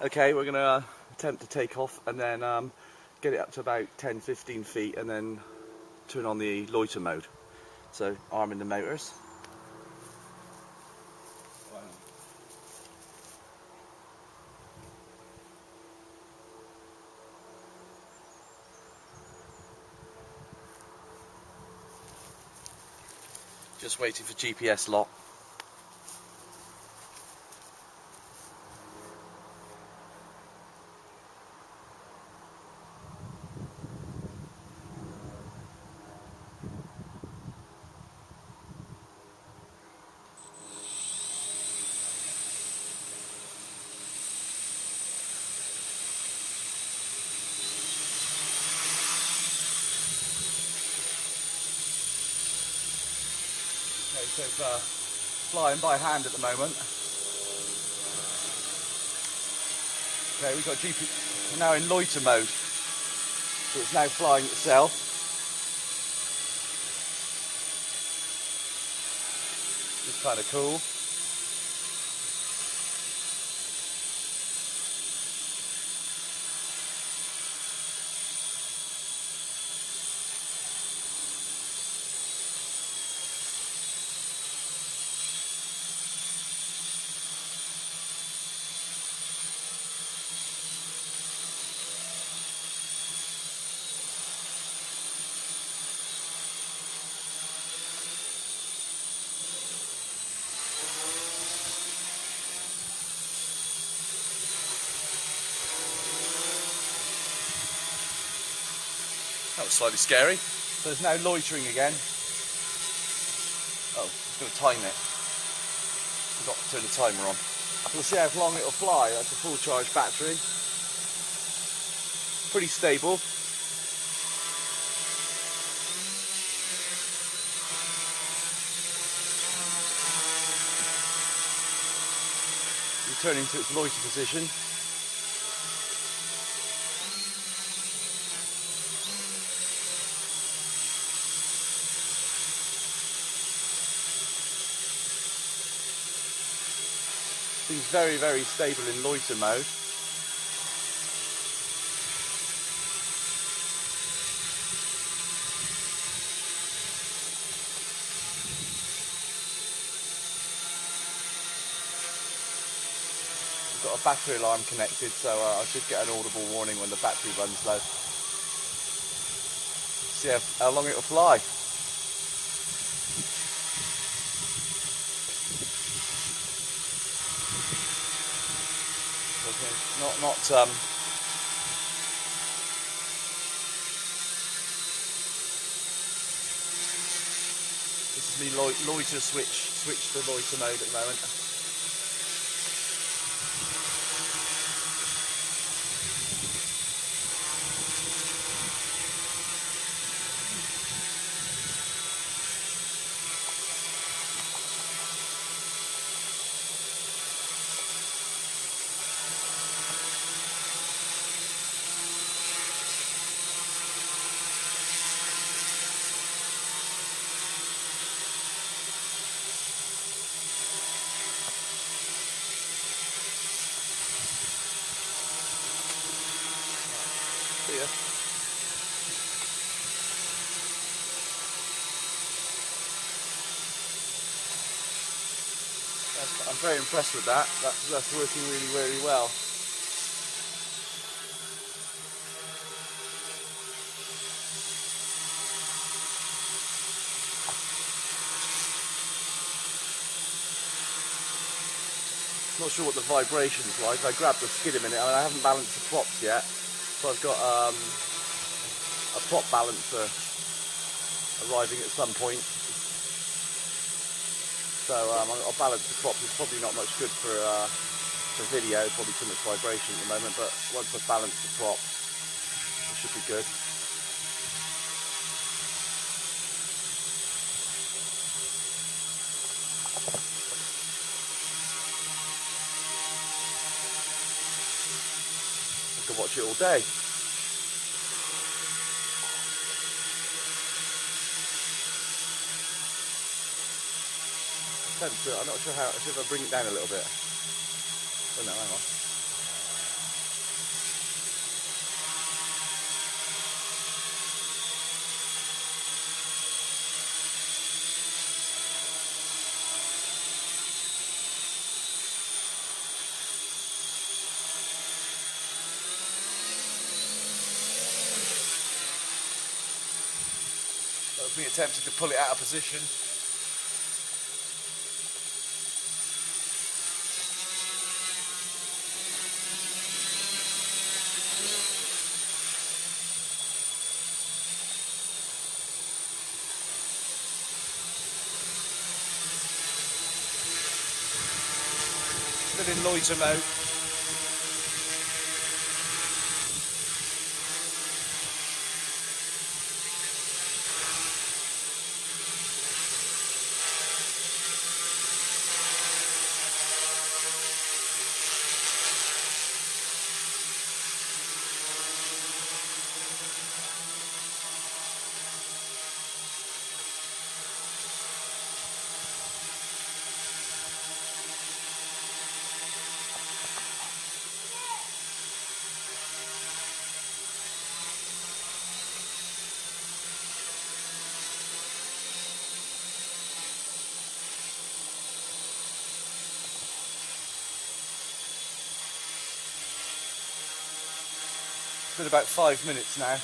Okay, we're going to attempt to take off and then get it up to about 10-15 feet and then turn on the loiter mode. So arming the motors. Just waiting for GPS lock. Okay, so it's flying by hand at the moment. Okay, we've got GPS now in loiter mode, so it's now flying itself. It's kind of cool. That was slightly scary. So it's now loitering again. Oh, it's going to time it. Forgot to turn the timer on. We'll see how long it'll fly. That's a full charge battery. Pretty stable. Returning to its loiter position. Seems very, very stable in loiter mode. We've got a battery alarm connected, so I should get an audible warning when the battery runs low. See how long it'll fly. Not this is me loiter switch to loiter mode at the moment. See ya. I'm very impressed with that. That's working really, really well. Not sure what the vibration's like. I grabbed the skid a minute. I mean, I haven't balanced the props yet, so I've got a prop balancer arriving at some point. So I'll balance the props. It's probably not much good for video. Probably too much vibration at the moment. But once I've balanced the prop, it should be good. I could watch it all day. I'm not sure how. I'll see if I bring it down a little bit. Oh no, hang on. That was me attempting to pull it out of position. Still in loiter mode. It's been about 5 minutes now.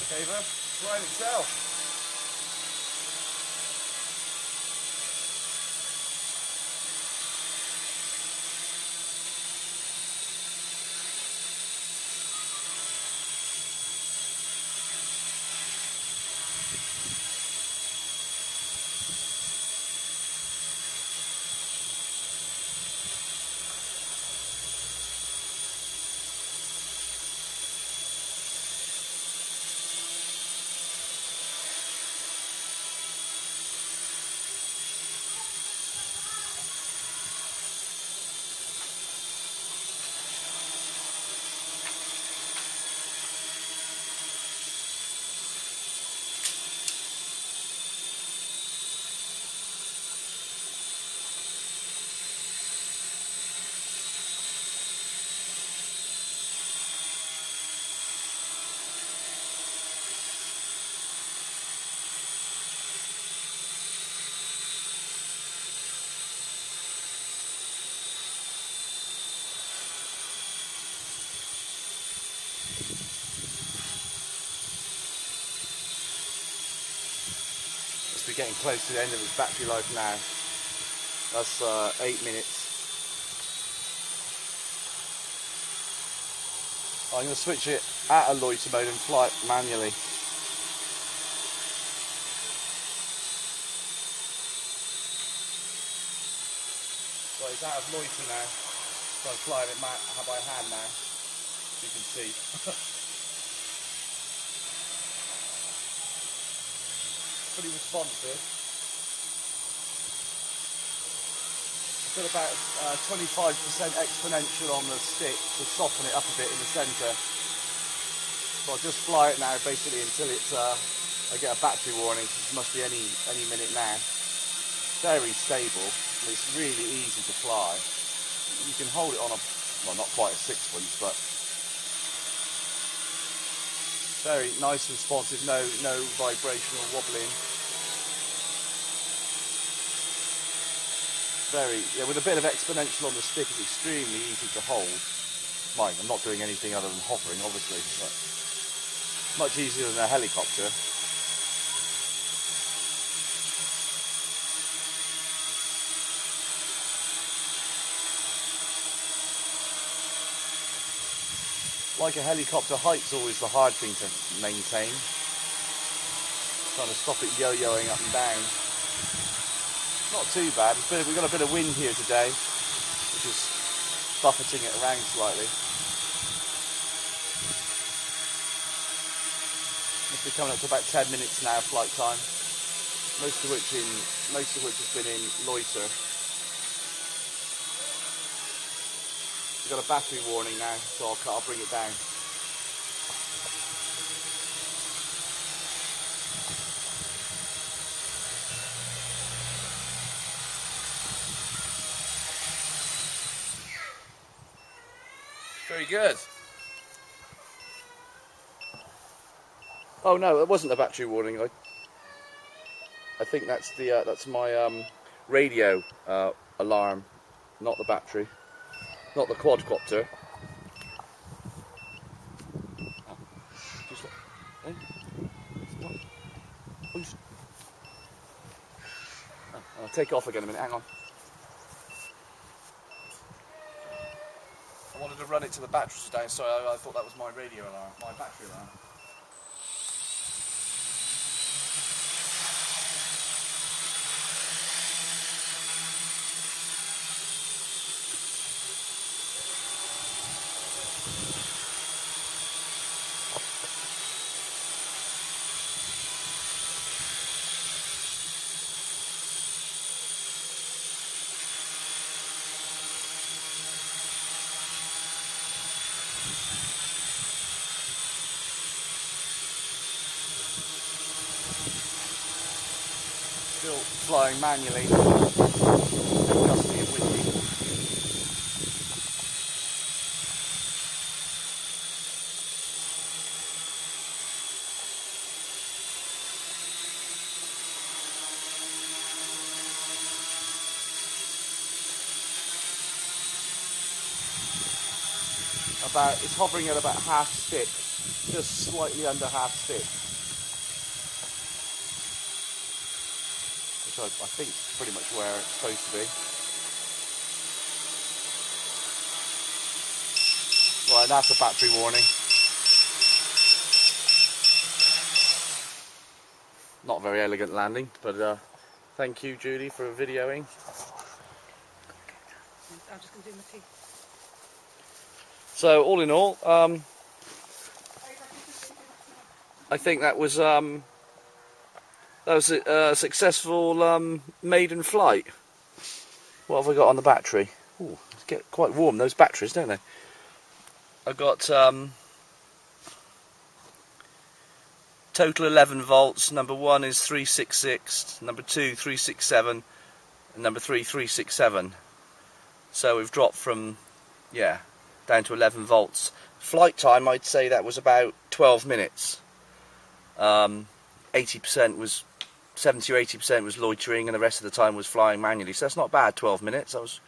Okay, then, flying itself. We're getting close to the end of its battery life now. That's 8 minutes. I'm going to switch it out of loiter mode and fly it manually. Well, it's out of loiter now, so I'm flying it by hand now, as you can see. Pretty responsive. I've got about 25% exponential on the stick to soften it up a bit in the centre. So I'll just fly it now basically until it's I get a battery warning, because it must be any minute now. Very stable, and it's really easy to fly. You can hold it on a, well, not quite a sixpence, but very nice, responsive, no vibration or wobbling. Very, yeah, with a bit of exponential on the stick, it's extremely easy to hold. Mind, I'm not doing anything other than hovering, obviously, but much easier than a helicopter. Like a helicopter, height's always the hard thing to maintain. Trying to stop it yo-yoing up and down. Not too bad. We've got a bit of wind here today, which is buffeting it around slightly. Must be coming up to about 10 minutes now, flight time. Most of which has been in Loiter. We've got a battery warning now, so I'll bring it down. Very good. Oh no, it wasn't a battery warning. I think that's the that's my radio alarm, not the battery, not the quadcopter. I'll take off again in a minute. Hang on. I wanted to run it till the batteries was down, so I thought that was my radio alarm, my battery alarm. Still flying manually, gusty and windy. It's hovering at about half stick, just slightly under half stick. Which I think is pretty much where it's supposed to be. Right, that's a battery warning. Not a very elegant landing, but thank you, Judy, for videoing. I'm just going to do my tea. So, all in all, I think that was a successful maiden flight. What have I got on the battery? Ooh, it's get quite warm, those batteries, don't they? I've got total 11 volts. Number 1 is 366, number 2 367, and number 3 367. So we've dropped from, yeah, down to 11 volts. Flight time, I'd say that was about 12 minutes. 80% was, 70 or 80% was loitering, and the rest of the time was flying manually. So that's not bad, 12 minutes. I was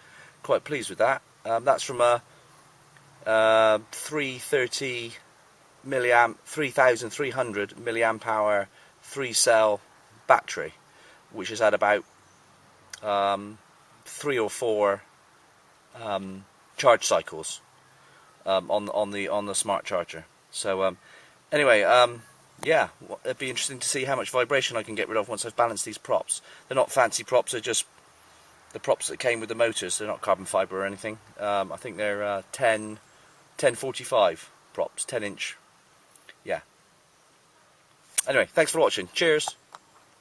quite pleased with that. That's from a 330 milliamp, 3,300 milliamp hour 3-cell battery, which has had about 3 or 4 charge cycles on the smart charger. So anyway, yeah, it'd be interesting to see how much vibration I can get rid of once I've balanced these props. They're not fancy props, they're just the props that came with the motors. They're not carbon fibre or anything. I think they're 1045 props, 10 inch. Yeah. Anyway, thanks for watching. Cheers.